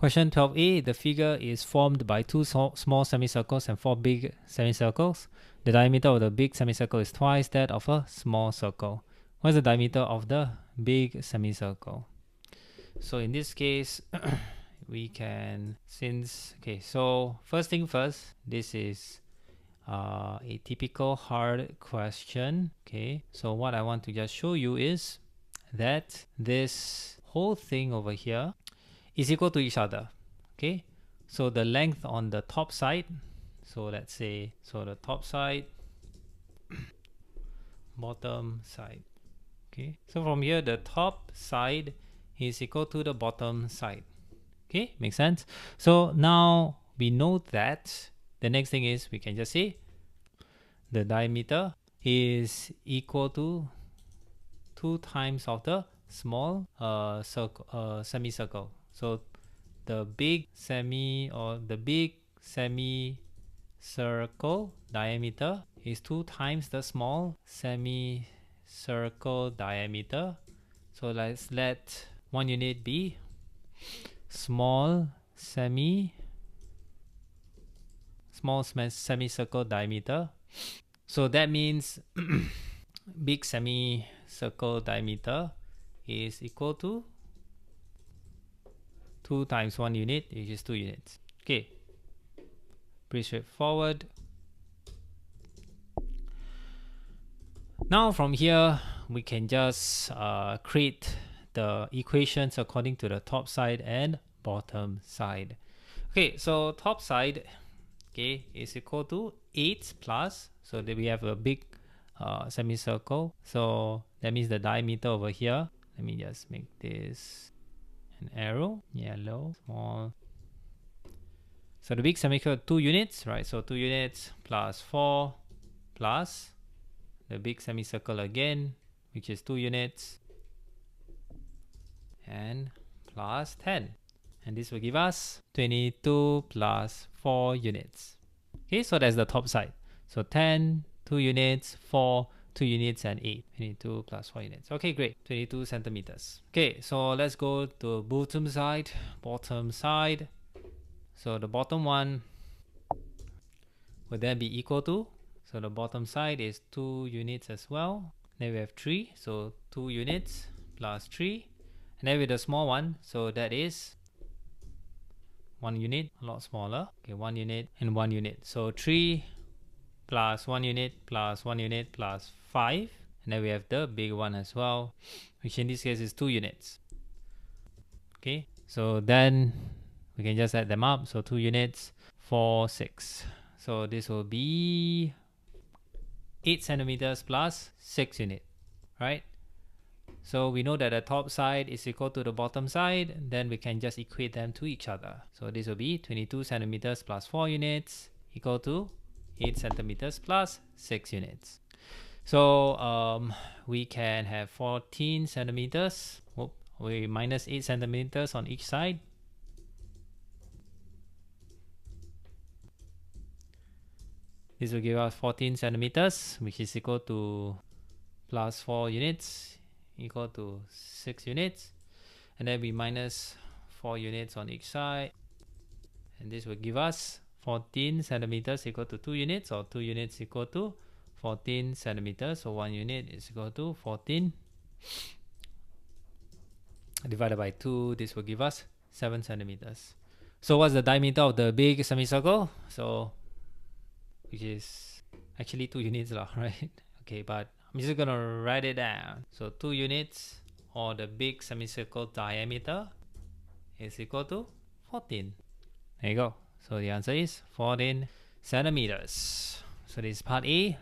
Question 12a, the figure is formed by 2 small semicircles and 4 big semicircles. The diameter of the big semicircle is twice that of a small circle. What is the diameter of the big semicircle? So in this case, we can, so first thing first, this is a typical hard question. Okay, so what I want to just show you is that this whole thing over here is equal to each other. Okay, so the length on the top side, so let's say, so the top side, bottom side. Okay, so from here the top side is equal to the bottom side. Okay, makes sense. So now we know that the next thing is we can just say the diameter is equal to 2 times of the small semicircle. So the big semicircle diameter is 2 times the small semicircle diameter. So let's let one unit be small semicircle diameter. So that means big semicircle diameter is equal to 2 times 1 unit, which is 2 units. Okay, pretty straightforward. Now from here we can just create the equations according to the top side and bottom side. Okay, so top side, okay, is equal to 8 plus, so that we have a big semicircle, so that means the diameter over here, let me just make this an arrow, yellow, small. So the big semicircle 2 units, right? So 2 units plus 4 plus the big semicircle again, which is 2 units, and plus 10. And this will give us 22 plus 4 units. Okay, so that's the top side. So 10, 2 units, 4, 2 units, and 8. 22 plus 4 units. Okay, great. 22 centimeters. Okay, so let's go to bottom side. Bottom side. So the bottom one would then be equal to, so the bottom side is 2 units as well. Then we have 3, so 2 units plus 3. And then with the small one, so that is 1 unit, a lot smaller. Okay, 1 unit and 1 unit. So 3 plus 1 unit plus 1 unit plus 5. And then we have the big one as well, which in this case is 2 units. Okay, so then we can just add them up. So 2 units, 4, 6. So this will be 8 centimeters plus 6 units, right? So we know that the top side is equal to the bottom side, then we can just equate them to each other. So this will be 22 centimeters plus 4 units equal to 8 centimeters plus 6 units. So we can have 14 centimeters. We minus 8 centimeters on each side. This will give us 14 centimeters, which is equal to plus 4 units equal to 6 units. And then we minus 4 units on each side. And this will give us 14 centimeters equal to 2 units, or 2 units equal to 14 centimeters. So 1 unit is equal to 14 divided by 2. This will give us 7 centimeters. So what's the diameter of the big semicircle? So which is actually 2 units, right? Okay, but I'm just gonna write it down. So 2 units, or the big semicircle diameter, is equal to 14. There you go. So the answer is 14 centimeters. So this is part A.